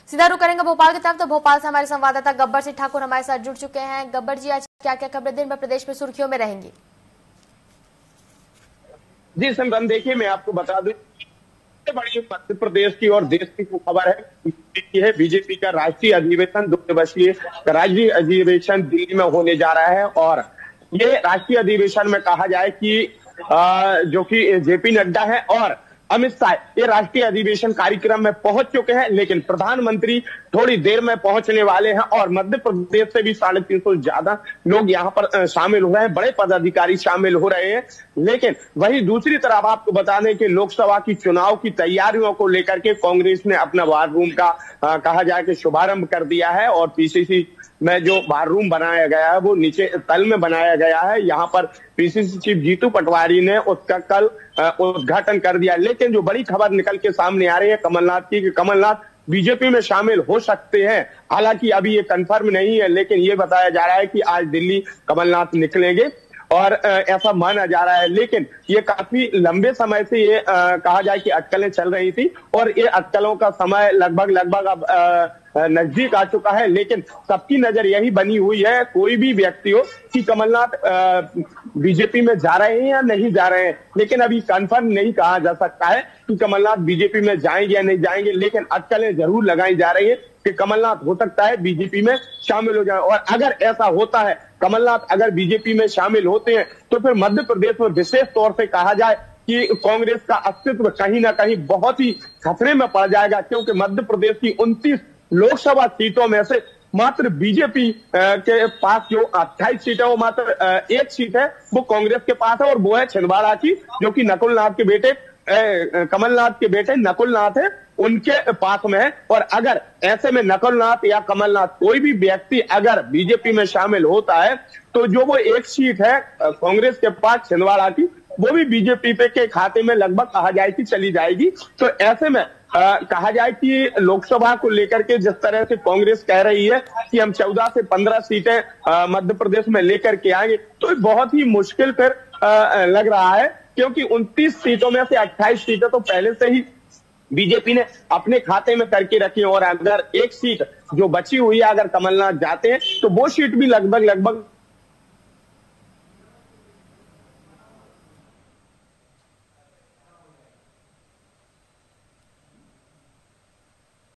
सीधा रुख करेंगे भोपाल की तरफ। तो भोपाल से हमारे संवाददाता गब्बर सिंह ठाकुर हमारे साथ जुड़ चुके हैं। गब्बर जी, आज क्या क्या खबरें दिन भर प्रदेश में सुर्खियों में रहेंगी? जी सिमरन, देखिए मैं आपको बता दूं, सबसे बड़ी मध्य प्रदेश की और देश की खबर है बीजेपी का राष्ट्रीय अधिवेशन 2 दिवसीय राष्ट्रीय अधिवेशन दिल्ली में होने जा रहा है। और ये राष्ट्रीय अधिवेशन में कहा जाए कि जो कि जेपी नड्डा है और अमित शाह ये राष्ट्रीय अधिवेशन कार्यक्रम में पहुंच चुके हैं, लेकिन प्रधानमंत्री थोड़ी देर में पहुंचने वाले हैं। और मध्य प्रदेश से भी 350 ज्यादा लोग यहाँ पर शामिल हो रहे हैं, बड़े पदाधिकारी शामिल हो रहे हैं। लेकिन वही दूसरी तरफ आपको बता दें कि लोकसभा की चुनाव की तैयारियों को लेकर के कांग्रेस ने अपना वार रूम का कहा जाए कि शुभारंभ कर दिया है। और पीसीसी में जो बार रूम बनाया गया है वो नीचे तल में बनाया गया है। यहाँ पर पीसीसी चीफ जीतू पटवारी ने उसका कल उद्घाटन कर दिया। लेकिन जो बड़ी खबर निकल के सामने आ रही है कमलनाथ की, कि कमलनाथ बीजेपी में शामिल हो सकते हैं। हालांकि अभी ये कंफर्म नहीं है, लेकिन ये बताया जा रहा है कि आज दिल्ली कमलनाथ निकलेंगे और ऐसा माना जा रहा है। लेकिन ये काफी लंबे समय से ये कहा जाए कि अटकलें चल रही थी और ये अटकलों का समय लगभग अब नजदीक आ चुका है। लेकिन सबकी नजर यही बनी हुई है, कोई भी व्यक्ति हो, कि कमलनाथ बीजेपी में जा रहे हैं या नहीं जा रहे हैं। लेकिन अभी कंफर्म नहीं कहा जा सकता है कि कमलनाथ बीजेपी में जाएंगे या नहीं जाएंगे। लेकिन अटकलें जरूर लगाई जा रही है कि कमलनाथ हो सकता है बीजेपी में शामिल हो जाए। और अगर ऐसा होता है, कमलनाथ अगर बीजेपी में शामिल होते हैं, तो फिर मध्य प्रदेश में विशेष तौर से कहा जाए कि कांग्रेस का अस्तित्व कहीं ना कहीं बहुत ही खतरे में पड़ जाएगा। क्योंकि मध्य प्रदेश की 29 लोकसभा सीटों में से मात्र बीजेपी के पास जो 28 सीट है, वो मात्र एक सीट है वो कांग्रेस के पास है, और वो है छिंदवाड़ा की, जो कि नकुलनाथ के बेटे कमलनाथ के बेटे नकुलनाथ है, उनके पास में है। और अगर ऐसे में नकुलनाथ या कमलनाथ कोई भी व्यक्ति अगर बीजेपी में शामिल होता है, तो जो वो एक सीट है कांग्रेस के पास छिंदवाड़ा की, वो भी बीजेपी पे के खाते में लगभग कहा जाए कि चली जाएगी। तो ऐसे में कहा जाए कि लोकसभा को लेकर के जिस तरह से कांग्रेस कह रही है कि हम 14 से 15 सीटें मध्य प्रदेश में लेकर के आएंगे, तो बहुत ही मुश्किल फिर लग रहा है। क्योंकि 29 सीटों में से 28 सीटें तो पहले से ही बीजेपी ने अपने खाते में करके रखी, और अगर एक सीट जो बची हुई है अगर कमलनाथ जाते हैं, तो वो सीट भी लगभग